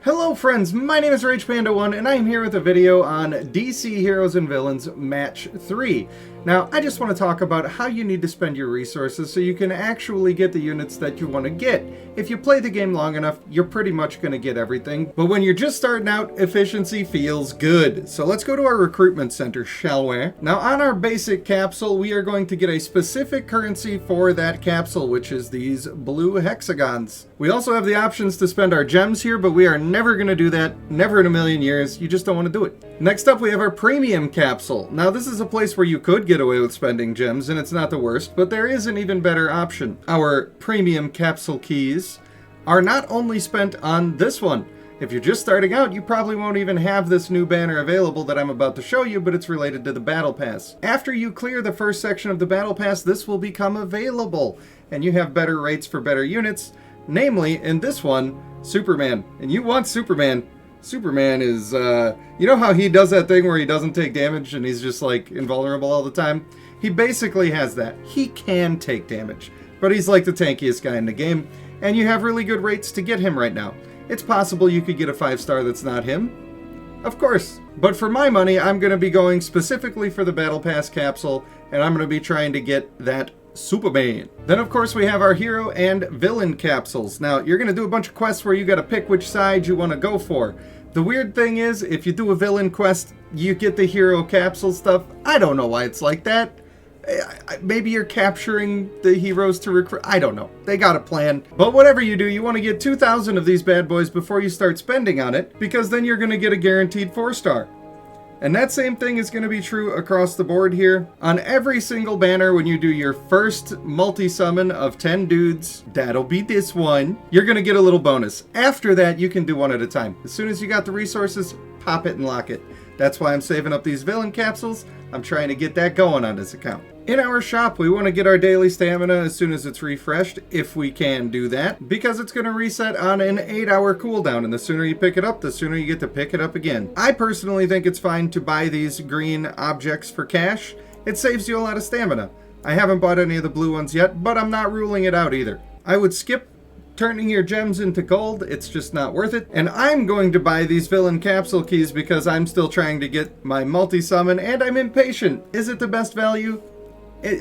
Hello friends, my name is RagePanda1 and I am here with a video on DC Heroes and Villains Match 3. Now, I just want to talk about how you need to spend your resources so you can actually get the units that you want to get. If you play the game long enough, you're pretty much going to get everything. But when you're just starting out, efficiency feels good. So let's go to our recruitment center, shall we? Now, on our basic capsule, we are going to get a specific currency for that capsule, which is these blue hexagons. We also have the options to spend our gems here, but we are never going to do that. Never in a million years. You just don't want to do it. Next up, we have our premium capsule. Now, this is a place where you could get away with spending gems, and it's not the worst, but there is an even better option. Our premium capsule keys are not only spent on this one. If you're just starting out, you probably won't even have this new banner available that I'm about to show you, but it's related to the Battle Pass. After you clear the first section of the Battle Pass, this will become available, and you have better rates for better units, namely, in this one, Superman. And you want Superman. Superman is, you know how he does that thing where he doesn't take damage and he's just like invulnerable all the time? He basically has that. He can take damage, but he's like the tankiest guy in the game, and you have really good rates to get him right now. It's possible you could get a 5-star that's not him. Of course. But for my money, I'm going to be going specifically for the Battle Pass capsule, and I'm going to be trying to get that Superman. Then of course we have our hero and villain capsules. Now you're going to do a bunch of quests where you got to pick which side you want to go for. The weird thing is, if you do a villain quest, you get the hero capsule stuff. I don't know why it's like that. Maybe you're capturing the heroes to recruit. I don't know. They got a plan. But whatever you do, you want to get 2,000 of these bad boys before you start spending on it, because then you're going to get a guaranteed 4-star. And that same thing is going to be true across the board here. On every single banner, when you do your first multi-summon of 10 dudes, that'll be this one, you're going to get a little bonus. After that, you can do one at a time. As soon as you got the resources, pop it and lock it. That's why I'm saving up these villain capsules. I'm trying to get that going on this account. In our shop, we want to get our daily stamina as soon as it's refreshed, if we can do that, because it's going to reset on an 8-hour cooldown, and the sooner you pick it up, the sooner you get to pick it up again. I personally think it's fine to buy these green objects for cash. It saves you a lot of stamina. I haven't bought any of the blue ones yet, but I'm not ruling it out either. I would skip turning your gems into gold. It's just not worth it. And I'm going to buy these villain capsule keys because I'm still trying to get my multi-summon, and I'm impatient. Is it the best value?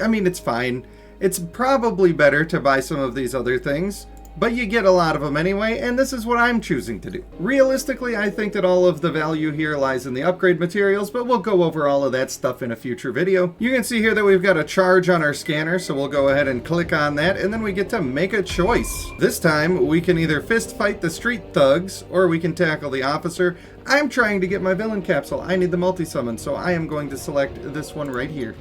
I mean, it's fine. It's probably better to buy some of these other things, but you get a lot of them anyway, and this is what I'm choosing to do. Realistically, I think that all of the value here lies in the upgrade materials, but we'll go over all of that stuff in a future video. You can see here that we've got a charge on our scanner, so we'll go ahead and click on that, and then we get to make a choice. This time, we can either fist fight the street thugs, or we can tackle the officer. I'm trying to get my villain capsule. I need the multi-summon, so I am going to select this one right here.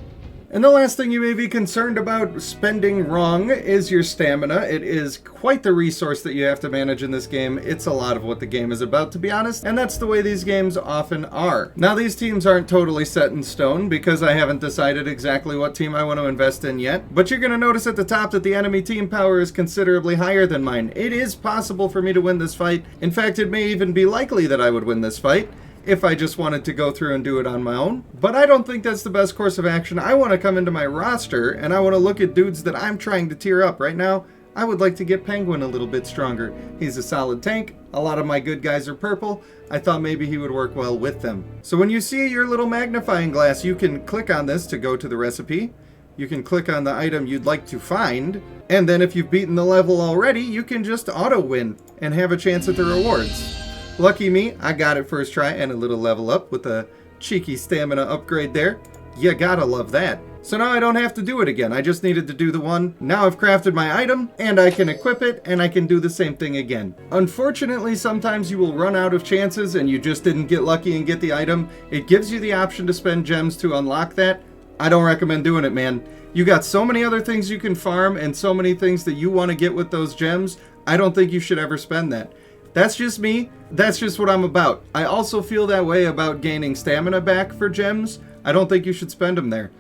And the last thing you may be concerned about spending wrong is your stamina. It is quite the resource that you have to manage in this game. It's a lot of what the game is about, to be honest, and that's the way these games often are. Now, these teams aren't totally set in stone because I haven't decided exactly what team I want to invest in yet, but you're going to notice at the top that the enemy team power is considerably higher than mine. It is possible for me to win this fight. In fact, it may even be likely that I would win this fight if I just wanted to go through and do it on my own. But I don't think that's the best course of action. I want to come into my roster, and I want to look at dudes that I'm trying to tier up. Right now, I would like to get Penguin a little bit stronger. He's a solid tank. A lot of my good guys are purple. I thought maybe he would work well with them. So when you see your little magnifying glass, you can click on this to go to the recipe. You can click on the item you'd like to find, and then if you've beaten the level already, you can just auto-win and have a chance at the rewards. Lucky me, I got it first try and a little level up with a cheeky stamina upgrade there. You gotta love that. So now I don't have to do it again. I just needed to do the one. Now I've crafted my item, and I can equip it, and I can do the same thing again. Unfortunately, sometimes you will run out of chances and you just didn't get lucky and get the item. It gives you the option to spend gems to unlock that. I don't recommend doing it, man. You got so many other things you can farm and so many things that you want to get with those gems. I don't think you should ever spend that. That's just me. That's just what I'm about. I also feel that way about gaining stamina back for gems. I don't think you should spend them there.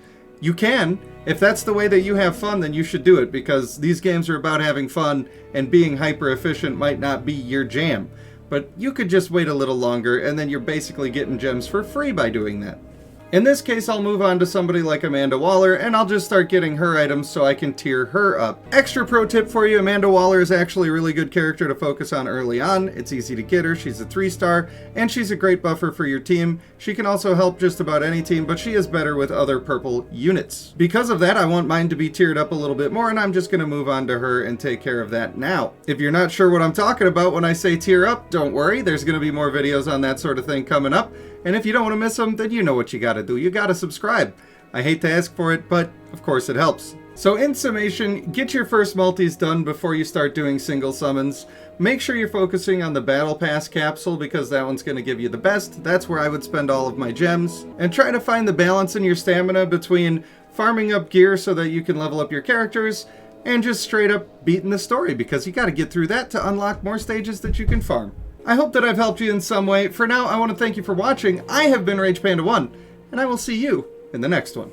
You can. If that's the way that you have fun, then you should do it, because these games are about having fun, and being hyper efficient might not be your jam. But you could just wait a little longer, and then you're basically getting gems for free by doing that. In this case, I'll move on to somebody like Amanda Waller, and I'll just start getting her items so I can tier her up. Extra pro tip for you, Amanda Waller is actually a really good character to focus on early on. It's easy to get her, she's a 3-star, and she's a great buffer for your team. She can also help just about any team, but she is better with other purple units. Because of that, I want mine to be tiered up a little bit more, and I'm just going to move on to her and take care of that now. If you're not sure what I'm talking about when I say tier up, don't worry, there's going to be more videos on that sort of thing coming up. And if you don't want to miss them, then you know what you gotta do. You gotta subscribe. I hate to ask for it, but of course it helps. So in summation, get your first multis done before you start doing single summons. Make sure you're focusing on the Battle Pass capsule because that one's going to give you the best. That's where I would spend all of my gems. And try to find the balance in your stamina between farming up gear so that you can level up your characters and just straight up beating the story because you gotta get through that to unlock more stages that you can farm. I hope that I've helped you in some way. For now, I want to thank you for watching. I have been Rage Panda 1, and I will see you in the next one.